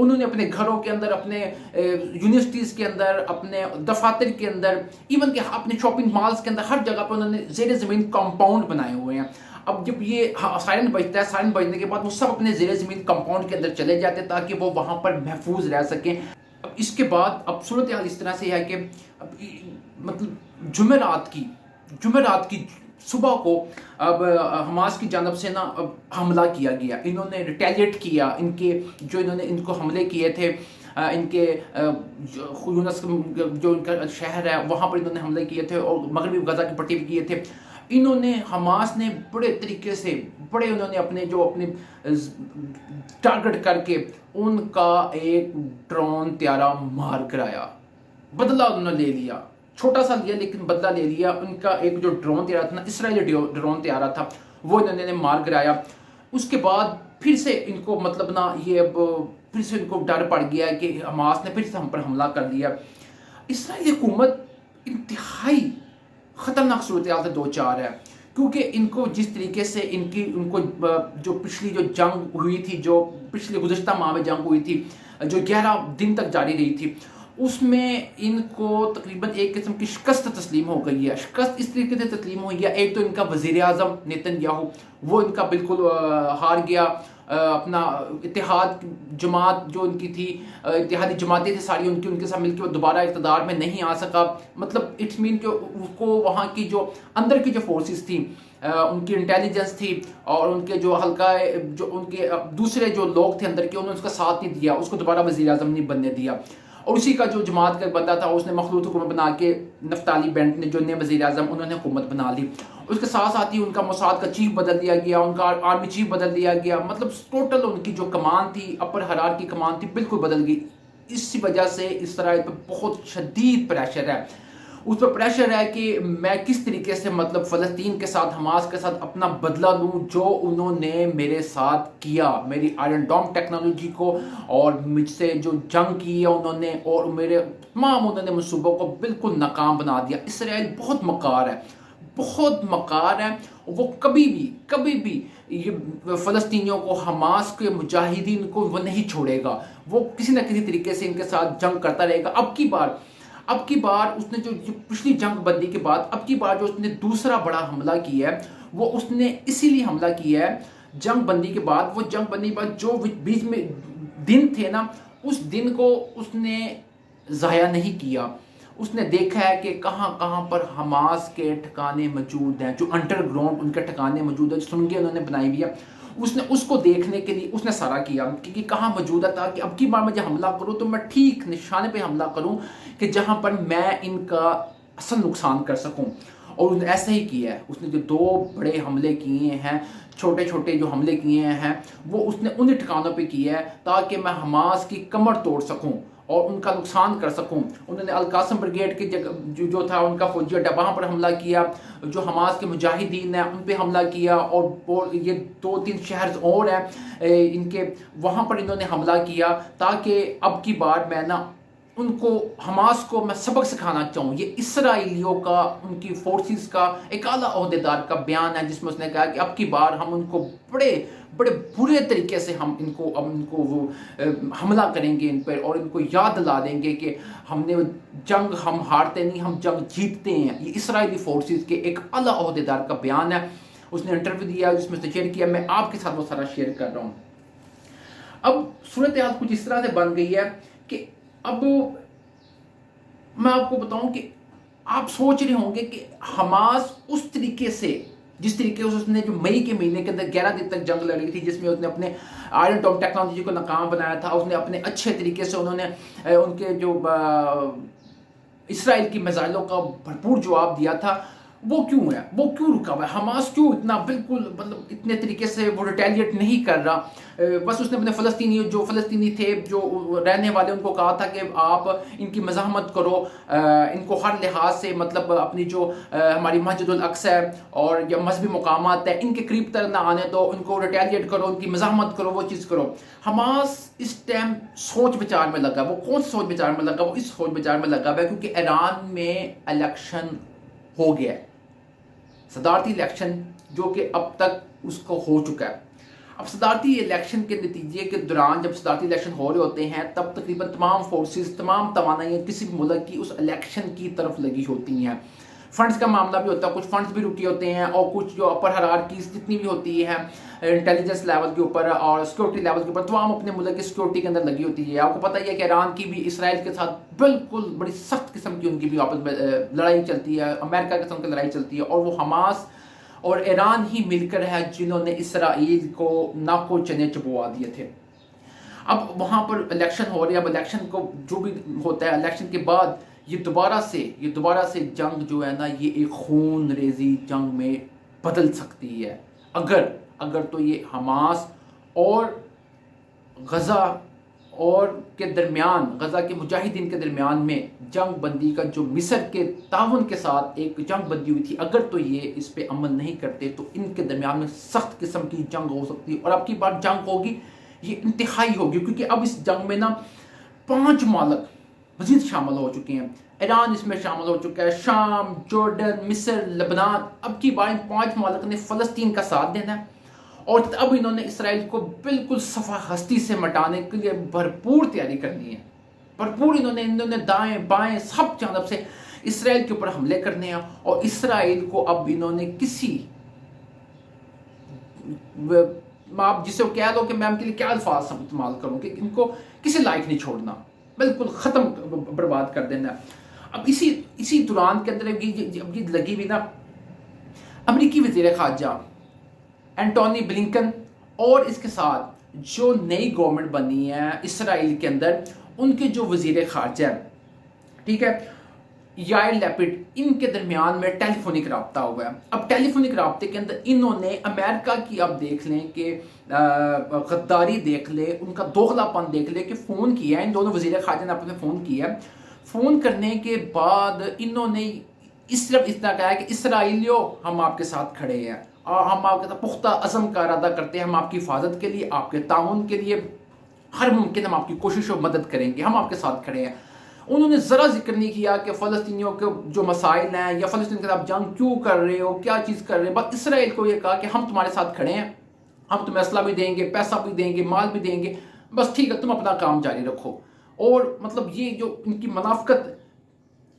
انہوں نے اپنے گھروں کے اندر، اپنے یونیورسٹیز کے اندر، اپنے دفاتر کے اندر، ایون کہ اپنے شاپنگ مالز کے اندر، ہر جگہ پہ انہوں نے زیر زمین کمپاؤنڈ بنائے ہوئے ہیں. اب جب یہ سائرن بجتا ہے، سائرن بجنے کے بعد وہ سب اپنے زیر زمین کمپاؤنڈ کے اندر چلے جاتے ہیں تاکہ وہ وہاں پر محفوظ رہ سکیں. اب اس کے بعد اب صورتحال اس طرح سے ہے کہ مطلب جمعرات کی صبح کو اب حماس کی جانب سے نا اب حملہ کیا گیا. انہوں نے ریٹیلیٹ کیا. انہوں نے ان کو حملے کیے تھے، ان کے یونس جو ان کا شہر ہے وہاں پر انہوں نے حملے کیے تھے اور مغربی غزہ کی پٹی بھی کیے تھے. حماس نے بڑے طریقے سے انہوں نے اپنے ٹارگٹ کر کے ان کا ایک ڈرون طیارہ مار کرایا. بدلہ انہوں نے لے لیا، چھوٹا سا لیا لیکن بدلہ لے لیا. ان کا ایک جو ڈرون طیارہ تھا نا، اسرائیلی ڈرون طیارہ تھا، وہ انہوں نے مار کرایا. اس کے بعد پھر سے ان کو مطلب نا یہ اب پھر سے ان کو ڈر پڑ گیا ہے کہ حماس نے پھر سے ہم پر حملہ کر لیا. اسرائیلی حکومت انتہائی خطرناک صورتحال سے دو چار ہے، کیونکہ ان کو جس طریقے سے ان کو جو پچھلی جو جنگ ہوئی تھی، جو پچھلے گزشتہ ماہ میں جنگ ہوئی تھی جو 11 دن تک جاری رہی تھی، اس میں ان کو تقریباً ایک قسم کی شکست تسلیم ہو گئی ہے. شکست اس طریقے سے تسلیم ہوئی ہے، ایک تو ان کا وزیر اعظم نیتن یاہو وہ ان کا بالکل ہار گیا. اپنا اتحاد جماعت جو ان کی تھی، اتحادی جماعتیں تھیں ساری ان کے ساتھ مل کے وہ دوبارہ اقتدار میں نہیں آ سکا. مطلب اٹس مین کہ اس کو وہاں کی جو اندر کی جو فورسز تھیں، ان کی انٹیلیجنس تھی اور ان کے جو جو ان کے دوسرے جو لوگ تھے اندر کے، انہوں نے اس کا ساتھ نہیں دیا، اس کو دوبارہ وزیر اعظم نہیں بننے دیا. اور اسی کا جو جماعت کا بندہ تھا اس نے مخلوط حکومت بنا کے، نفتالی بینٹ نے جو نئے وزیر اعظم انہوں نے حکومت بنا لی. اس کے ساتھ ساتھ ہی ان کا موساد کا چیف بدل دیا گیا، ان کا آرمی چیف بدل دیا گیا. مطلب ٹوٹل ان کی جو کمان تھی، اپر حرار کی کمان تھی، بالکل بدل گئی. اس وجہ سے اسرائیل پہ بہت شدید پریشر ہے. اس پر پریشر ہے کہ میں کس طریقے سے مطلب فلسطین کے ساتھ، حماس کے ساتھ اپنا بدلہ لوں جو انہوں نے میرے ساتھ کیا، میری آئرن ڈوم ٹیکنالوجی کو اور مجھ سے جو جنگ کی ہے انہوں نے، اور میرے تمام انہوں نے منصوبوں کو بالکل ناکام بنا دیا. اسرائیل بہت مکار ہے، بہت مکار ہے. وہ کبھی بھی یہ فلسطینیوں کو، حماس کے مجاہدین کو وہ نہیں چھوڑے گا. وہ کسی نہ کسی طریقے سے ان کے ساتھ جنگ کرتا رہے گا. اب کی بار اس نے جو پچھلی جنگ بندی کے بعد اب کی بار جو اس نے دوسرا بڑا حملہ کیا ہے، وہ اس نے اسی لیے حملہ کیا ہے جنگ بندی کے بعد. وہ جنگ بندی کے بعد جو بیچ میں دن تھے نا، اس دن کو اس نے ضائع نہیں کیا. اس نے دیکھا ہے کہ کہاں کہاں پر حماس کے ٹھکانے موجود ہیں، جو انڈر گراؤنڈ ان کے ٹھکانے موجود ہیں، سرنگیں انہوں نے بنائی ہوئی ہے. اس نے اس کو دیکھنے کے لیے اس نے سارا کیا کہ کہاں موجود ہے، تاکہ اب کی بار میں جب حملہ کروں تو میں ٹھیک نشانے پہ حملہ کروں کہ جہاں پر میں ان کا اصل نقصان کر سکوں. اور اس نے ایسا ہی کیا ہے. اس نے جو 2 بڑے حملے کیے ہیں، چھوٹے چھوٹے جو حملے کیے ہیں، وہ اس نے ان ٹھکانوں پہ کیا ہے تاکہ میں حماس کی کمر توڑ سکوں اور ان کا نقصان کر سکوں. انہوں نے القاسم بریگیڈ کے جو تھا ان کا فوجی اڈا، وہاں پر حملہ کیا. جو حماس کے مجاہدین ہیں ان پہ حملہ کیا، اور یہ 2-3 شہر اور ہیں ان کے، وہاں پر انہوں نے حملہ کیا تاکہ اب کی بار میں نا ان کو، حماس کو میں سبق سکھانا چاہوں. یہ اسرائیلیوں کا، ان کی فورسز کا ایک اعلیٰ عہدیدار کا بیان ہے جس میں اس نے کہا کہ اب کی بار ہم ان کو بڑے برے طریقے سے ہم ان کو وہ حملہ کریں گے ان پر، اور ان کو یاد دلا دیں گے کہ ہم نے جنگ، ہم ہارتے نہیں، ہم جنگ جیتتے ہیں. یہ اسرائیلی فورسز کے ایک اعلیٰ عہدیدار کا بیان ہے. اس نے انٹرویو دیا جس میں سے شیئر کیا، میں آپ کے ساتھ وہ سارا شیئر کر رہا ہوں. اب صورتحال کچھ اس طرح سے بن گئی ہے کہ اب میں آپ کو بتاؤں کہ آپ سوچ رہے ہوں گے کہ حماس اس طریقے سے، جس طریقے سے اس نے جو مئی کے مہینے کے اندر 11 دن تک جنگ لڑی تھی، جس میں اس نے اپنے آئرن ڈوم ٹیکنالوجی کو ناکام بنایا تھا، اس نے اپنے اچھے طریقے سے انہوں نے ان کے جو اسرائیل کی میزائلوں کا بھرپور جواب دیا تھا، وہ کیوں ہے، وہ کیوں رکا ہوا ہے؟ حماس کیوں اتنا بالکل مطلب اتنے طریقے سے وہ ریٹیلیٹ نہیں کر رہا؟ بس اس نے اپنے فلسطینی تھے جو رہنے والے، ان کو کہا تھا کہ آپ ان کی مزاحمت کرو، ان کو ہر لحاظ سے مطلب اپنی جو ہماری مسجد الاقصی ہے اور یا مذہبی مقامات ہے ان کے قریب تر نہ آنے دو، ان کو ریٹیلیٹ کرو، ان کی مزاحمت کرو، وہ چیز کرو. حماس اس ٹائم سوچ بچار میں لگا. وہ کون سی سوچ بچار میں لگا؟ وہ اس سوچ بچار میں لگا ہے کیونکہ ایران میں الیکشن ہو گیا ہے، صدارتی الیکشن جو کہ اب تک اس کو ہو چکا ہے. اب صدارتی الیکشن کے نتیجے کے دوران جب صدارتی الیکشن ہو رہے ہوتے ہیں تب تقریباً تمام فورسز، تمام توانائیاں کسی بھی ملک کی اس الیکشن کی طرف لگی ہوتی ہیں. فنڈز کا معاملہ بھی ہوتا ہے، کچھ فنڈز بھی رکے ہوتے ہیں، اور کچھ جو اپر ہرارکیز جتنی بھی ہوتی ہے انٹیلیجنس لیول کے اوپر اور سیکورٹی لیول کے اوپر، تمام اپنے ملک کی سیکورٹی کے اندر لگی ہوتی ہے. آپ کو پتہ ہی ہے کہ ایران کی بھی اسرائیل کے ساتھ بالکل بڑی سخت قسم کی ان کی بھی آپس میں لڑائی چلتی ہے، امریکہ کے ساتھ لڑائی چلتی ہے، اور وہ حماس اور ایران ہی مل کر ہے جنہوں نے اسرائیل کو ناکو چنے چبوا دیے تھے. اب وہاں پر الیکشن ہو رہی ہے. اب الیکشن کو جو بھی ہوتا ہے، الیکشن کے بعد یہ دوبارہ سے جنگ جو ہے نا، یہ ایک خون ریزی جنگ میں بدل سکتی ہے. اگر تو یہ حماس اور غزہ اور کے درمیان، غزہ کے مجاہدین کے درمیان میں جنگ بندی کا جو مصر کے تعاون کے ساتھ ایک جنگ بندی ہوئی تھی، اگر تو یہ اس پہ عمل نہیں کرتے تو ان کے درمیان میں سخت قسم کی جنگ ہو سکتی ہے. اور اب کی بار جنگ ہوگی یہ انتہائی ہوگی، کیونکہ اب اس جنگ میں نا 5 ممالک مزید شامل ہو چکے ہیں. ایران اس میں شامل ہو چکا ہے، شام، جارڈن، مصر، لبنان. اب کی بار ان 5 ممالک نے فلسطین کا ساتھ دینا ہے، اور اب انہوں نے اسرائیل کو بالکل صفحہ ہستی سے مٹانے کے لیے بھرپور تیاری کرنی ہے. بھرپور انہوں نے دائیں بائیں سب جانب سے اسرائیل کے اوپر حملے کرنے ہیں، اور اسرائیل کو اب انہوں نے کسی، آپ جسے کہہ دو کہ میں ان کے لیے کیا الفاظ استعمال کروں، کہ ان کو کسی لائق نہیں چھوڑنا، بالکل ختم برباد کر دینا. اب اسی دوران کے اندر اب یہ لگی ہوئی نا امریکی وزیر خارجہ اینٹونی بلنکن اور اس کے ساتھ جو نئی گورنمنٹ بنی ہے اسرائیل کے اندر، ان کے جو وزیر خارجہ ہے، ٹھیک ہے، یائر لیپڈ، ان کے درمیان میں ٹیلی فونک رابطہ ہوا ہے. اب ٹیلی فونک رابطے کے اندر انہوں نے امریکہ کی، اب دیکھ لیں کہ غداری دیکھ لے، ان کا دوغلا پن دیکھ لے کہ فون کیا ہے ان دونوں وزیر خارجہ نے اپنے فون کیا ہے. فون کرنے کے بعد انہوں نے صرف اتنا کہا کہ اسرائیلیوں ہم آپ کے ساتھ کھڑے ہیں، اور ہم آپ کے ساتھ پختہ عزم کا ارادہ کرتے ہیں، ہم آپ کی حفاظت کے لیے، آپ کے تعاون کے لیے ہر ممکن ہم آپ کی کوشش و مدد کریں گے، ہم آپ کے ساتھ کھڑے ہیں. انہوں نے ذرا ذکر نہیں کیا کہ فلسطینیوں کے جو مسائل ہیں یا فلسطین کے ساتھ جنگ کیوں کر رہے ہو، کیا چیز کر رہے ہیں. بس اسرائیل کو یہ کہا کہ ہم تمہارے ساتھ کھڑے ہیں، ہم تمہیں اسلحہ بھی دیں گے، پیسہ بھی دیں گے، مال بھی دیں گے، بس ٹھیک ہے تم اپنا کام جاری رکھو. اور مطلب یہ جو ان کی منافقت،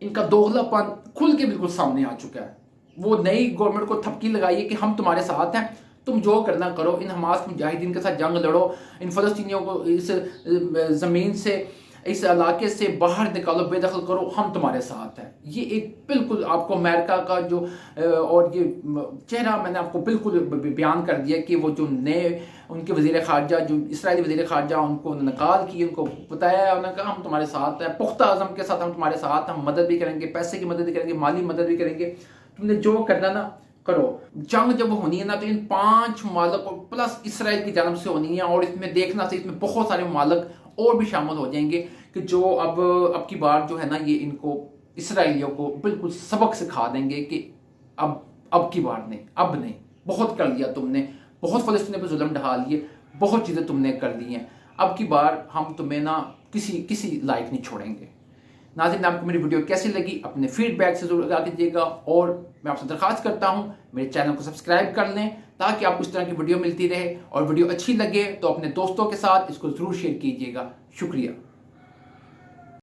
ان کا دوغلا پن کھل کے بالکل سامنے آ چکا ہے. وہ نئی گورنمنٹ کو تھپکی لگائی کہ ہم تمہارے ساتھ ہیں، تم جو کرنا کرو، ان حماس مجاہدین کے ساتھ جنگ لڑو، ان فلسطینیوں کو اس زمین سے، اس علاقے سے باہر نکالو، بے دخل کرو، ہم تمہارے ساتھ ہیں. یہ ایک بالکل آپ کو امریکہ کا جو اور یہ چہرہ میں نے آپ کو بالکل بیان کر دیا کہ وہ جو نئے ان کے وزیر خارجہ، جو اسرائیلی وزیر خارجہ، ان کو نقال کی، ان کو بتایا، انہوں نے کہا ہم تمہارے ساتھ ہیں، پختہ عزم کے ساتھ ہم تمہارے ساتھ، ہم مدد بھی کریں گے، پیسے کی مدد بھی کریں گے، مالی مدد بھی کریں گے، تم نے جو کرنا نا کرو. جنگ جب ہونی ہے نا تو ان 5 ممالک پلس اسرائیل کی جانب سے ہونی ہے، اور اس میں دیکھنا سے اس میں بہت سارے ممالک اور بھی شامل ہو جائیں گے کہ جو اب کی بار جو ہے نا یہ ان کو اسرائیلیوں کو بالکل سبق سکھا دیں گے کہ اب کی بار نہیں، اب نہیں، بہت کر لیا تم نے، بہت فلسطینیوں پہ ظلم ڈھا لیے، بہت چیزیں تم نے کر دی ہیں، اب کی بار ہم تمہیں نا کسی لائق نہیں چھوڑیں گے. ناظرین، آپ کو میری ویڈیو کیسی لگی اپنے فیڈ بیک سے ضرور آگاہ کیجیے گا، اور میں آپ سے درخواست کرتا ہوں میرے چینل کو سبسکرائب کر لیں تاکہ آپ کو اس طرح کی ویڈیو ملتی رہے، اور ویڈیو اچھی لگے تو اپنے دوستوں کے ساتھ اس کو ضرور شیئر کیجیے گا. شکریہ.